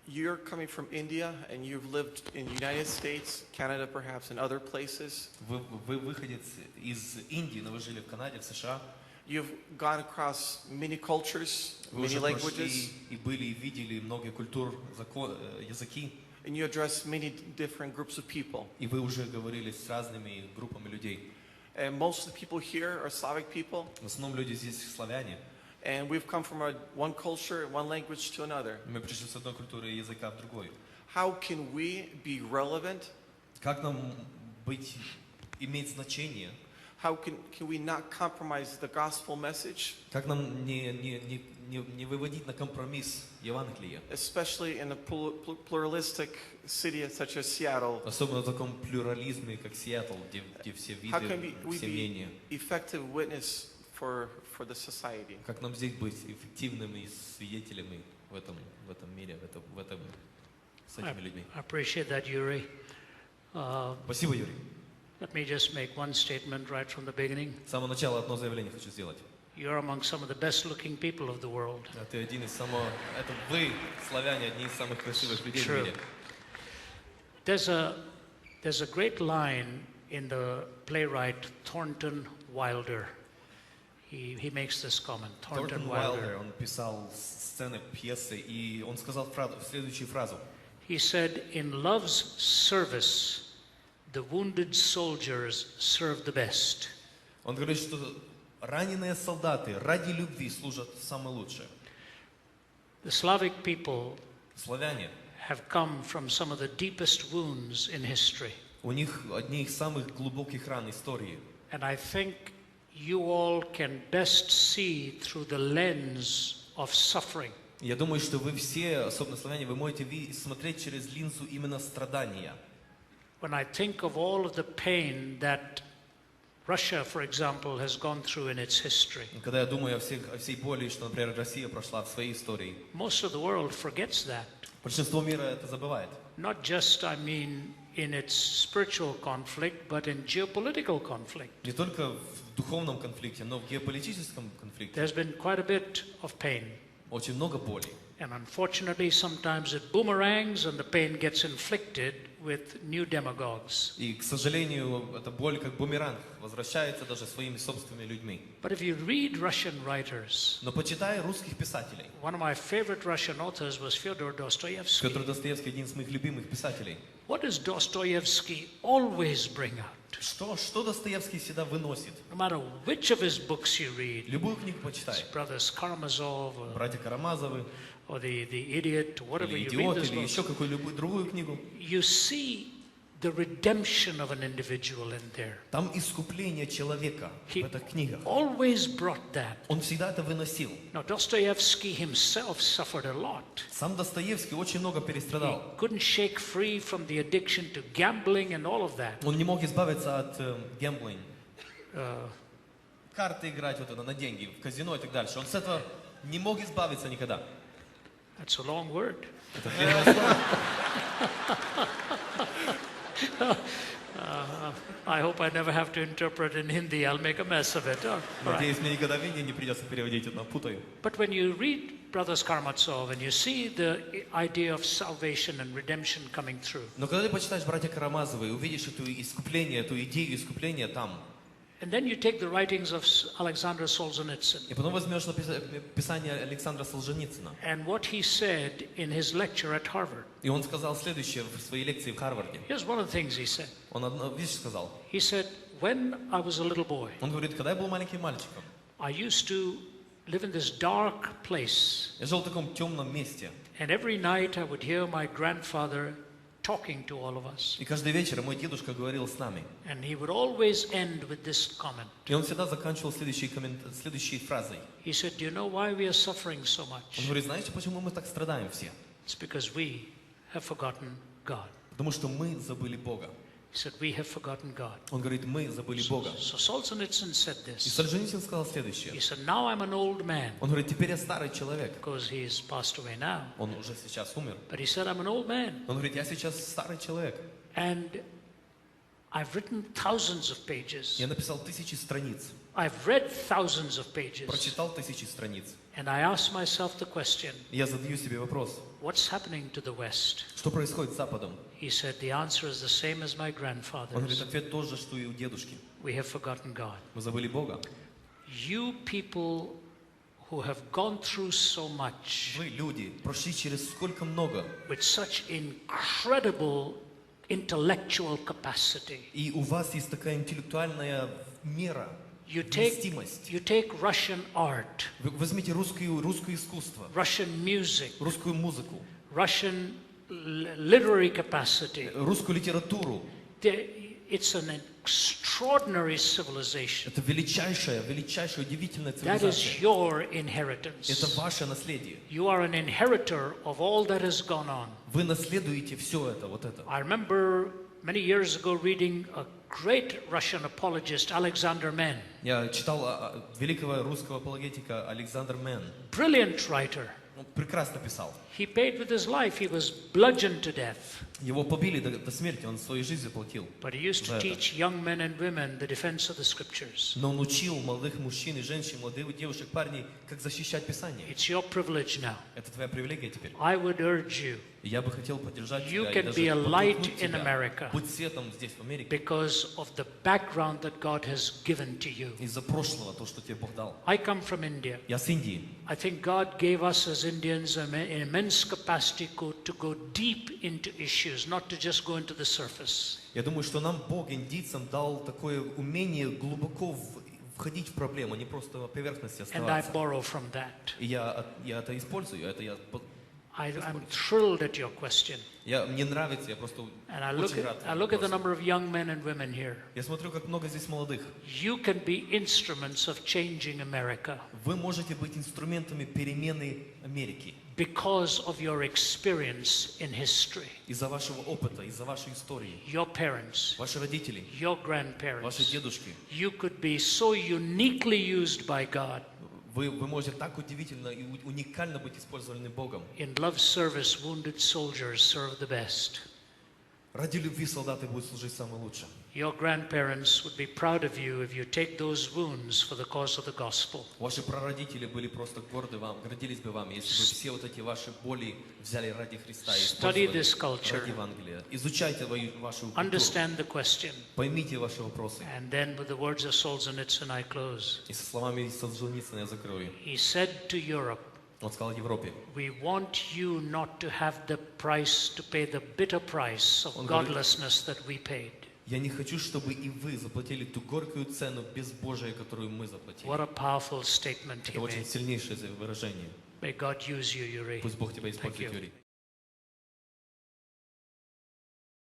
you're coming from India and you've lived in the United States, Canada perhaps, and other places. Вы выходец из Индии, но вы жили в Канаде, в США. You've gone across many cultures, Вы many уже languages, прошли и были, и видели много культур, языки. and you address many different groups of people. И вы уже говорили с разными группами людей. And most of the people here are Slavic people. В основном люди здесь славяне. And we've come from one culture, one language to another. Мы пришли с одной культуры и языка в другой. How can we be relevant? Как нам иметь значение? How can we not compromise the gospel message? Как нам не выводить на компромисс Евангелие? Especially in a pluralistic city such as Seattle. Особенно в таком плюрализме, как Сиэтл, где все How can виды, we все be мнения. effective witness for the society? Как нам здесь быть эффективными свидетелями в этом мире, с этими людьми? I appreciate that, Yuriy. Спасибо, Юрий. Let me just make one statement right from the beginning. С самого начала одно заявление хочу сделать. You're among some of the best-looking people of the world. Это вы, славяне, одни из самых красивых людей в мире. There's a great line in the playwright Thornton Wilder. He makes this comment. Thornton Wilder, он писал сцены, пьесы, и он сказал следующую фразу. He said, "In love's service, the wounded soldiers serve the best." Он говорит, что раненые солдаты ради любви служат самое лучшее. The Slavic people Славяне, have come from some of the deepest wounds in history. у них одни из самых глубоких ран истории. And I think you all can best see through the lens of suffering. Я думаю, что вы все, особенно славяне, вы можете смотреть через линзу именно страдания. When I think of all of the pain that Russia, for example, has gone through in its history. Когда я думаю о всей боли, что, например, Россия прошла в своей истории, most of the world forgets that. Большинство мира это забывает. Not just, I mean, in its spiritual conflict, but in geopolitical conflict. Не только в духовном конфликте, но в геополитическом конфликте. There's been quite a bit of pain. Очень много боли. And unfortunately, sometimes it boomerangs and the pain gets inflicted with new demagogues. И, к сожалению, эта боль как бумеранг возвращается даже своими собственными людьми. But if you read Russian writers, Но почитай русских писателей. one of my favorite Russian authors was Fyodor Dostoevsky. Федор Достоевский один из моих любимых писателей. What does Dostoevsky always bring out? Что Достоевский всегда выносит? No matter which of his books you read, Любую книгу почитай. Brothers Karamazov, Братья Карамазовы, or the Idiot, whatever или you read Идиот, this или еще book, какую-либо другую книгу. you see the redemption of an individual in there. Там искупление человека в He этих книгах. always brought that. Он всегда это выносил. Now, Dostoevsky himself suffered a lot. Сам Достоевский очень много He перестрадал. couldn't shake free from the addiction to gambling and all of that. Он не мог избавиться от гэмблинга. Uh, Карты играть вот это на деньги, в казино и так дальше. Он с этого не мог избавиться никогда. that's a long word. Это длинное слово. I hope I never have to interpret in Hindi. I'll make a mess of it. All right. Надеюсь, мне никогда в Индии не придется переводить это, путаю. But when you read Brothers Karamazov and you see the idea of salvation and redemption coming through, Но когда ты почитаешь братья Карамазовы и увидишь эту искупление, эту идею искупления там, and then you take the writings of Alexander Solzhenitsyn и потом возьмешь писание Александра Солженицына, and what he said in his lecture at Harvard. и он сказал следующее в своей лекции в Харварде. Here's one of the things he said. Он одну вещь сказал. He said, when I was a little boy, Он говорит, когда я был маленьким мальчиком, I used to live in this dark place, я жил в таком темном месте, and every night I would hear my grandfather talking to all of us. и каждый вечер мой дедушка говорил с нами. And he would always end with this comment. И он всегда заканчивал следующей фразой. He said, do you know why we are suffering so Он much? говорит, знаете, почему мы так страдаем все? It's because we have forgotten God. Потому что мы забыли Бога. He said, we have forgotten God. Он говорит, мы забыли Бога. So Solzhenitsyn said И this. Солженицын сказал следующее. He said, now I'm an old man, Он говорит, теперь я старый человек. because he's passed away now. Он уже сейчас умер. But he said, I'm an old man. Он говорит, я сейчас старый человек. And I've written thousands of pages. Я написал 1000 страниц. I've read thousands of pages. Прочитал 1000 страниц. And I ask myself the question, Я задаю себе вопрос, what's happening to the West? что происходит с Западом? He said, the answer is the same as my Он говорит, grandfather's. ответ тот же, что и у дедушки. We have forgotten God. Мы забыли Бога. You people who have gone through so much Вы, люди, прошли через сколько много, with such incredible intellectual capacity. и у вас есть такая интеллектуальная мера, You take вместимость. Russian art, Вы возьмите русское искусство, Russian music, русскую музыку, Russian literary capacity. русскую литературу. It's an extraordinary civilization. Это величайшая, удивительная That is цивилизация. your inheritance. Это ваше наследие. You are an inheritor of all that has gone on. Вы наследуете все это, вот это. I remember many years ago reading a great Russian apologist, Alexander Men. Я читал великого русского апологетика Александр Мен. Brilliant writer. Он прекрасно писал. He paid with his life. He was bludgeoned to death. Его побили до смерти, он своей жизнью платил. But he used to teach young men and women the defense of the scriptures. Но он учил молодых мужчин и женщин, молодых девушек, парней, как защищать Писание. It's your privilege now. Это твоя привилегия теперь. I would urge you, И я бы хотел поддержать you тебя и can даже be a light подтолкнуть in тебя. America Будь светом здесь, в Америке, because of the background that God has given to you. из-за прошлого, то, что тебе Бог дал. I come from India. Я с Индии. I think God gave us as Indians an immense capacity to go deep into issues, not to just go into the surface. Я думаю, что нам Бог, индийцам, дал такое умение глубоко входить в проблему, а не просто на поверхности And I оставаться. borrow from that. И я это использую, I'm thrilled at your question. мне нравится, я просто And I очень рад. look at the number of young men and women here. Я смотрю, как много здесь молодых. You can be instruments of changing America Вы можете быть инструментами перемены Америки because of your experience in history. из-за вашего опыта, из-за вашей истории. Your parents, Ваши родители, your ваши grandparents. дедушки. You could be so uniquely used by God Вы можете так удивительно и уникально быть использованы Богом. in love service. Wounded soldiers serve the best. Ради любви солдаты будут служить самое лучшее. Your grandparents would be proud of you if you take those wounds for the cause of the gospel. Ваши прародители были просто горды вам, гордились бы вам, если бы все вот эти ваши боли взяли ради Христа и Study использовали this culture. ради Евангелия. Изучайте вашу культуру. Understand the question. Поймите ваши вопросы. And then with the words of Solzhenitsyn I close. И со словами Солженицына я закрою. He said to Europe, Он сказал Европе. we want you not to have the price, to pay the bitter price of Он говорит, godlessness that we paid. Я не хочу, чтобы и вы заплатили ту горькую цену безбожия, которую мы заплатили. What a powerful statement he Это очень made. сильнейшее выражение. May God use you, Yuriy. Пусть Бог тебя Thank использует, you. Юрий.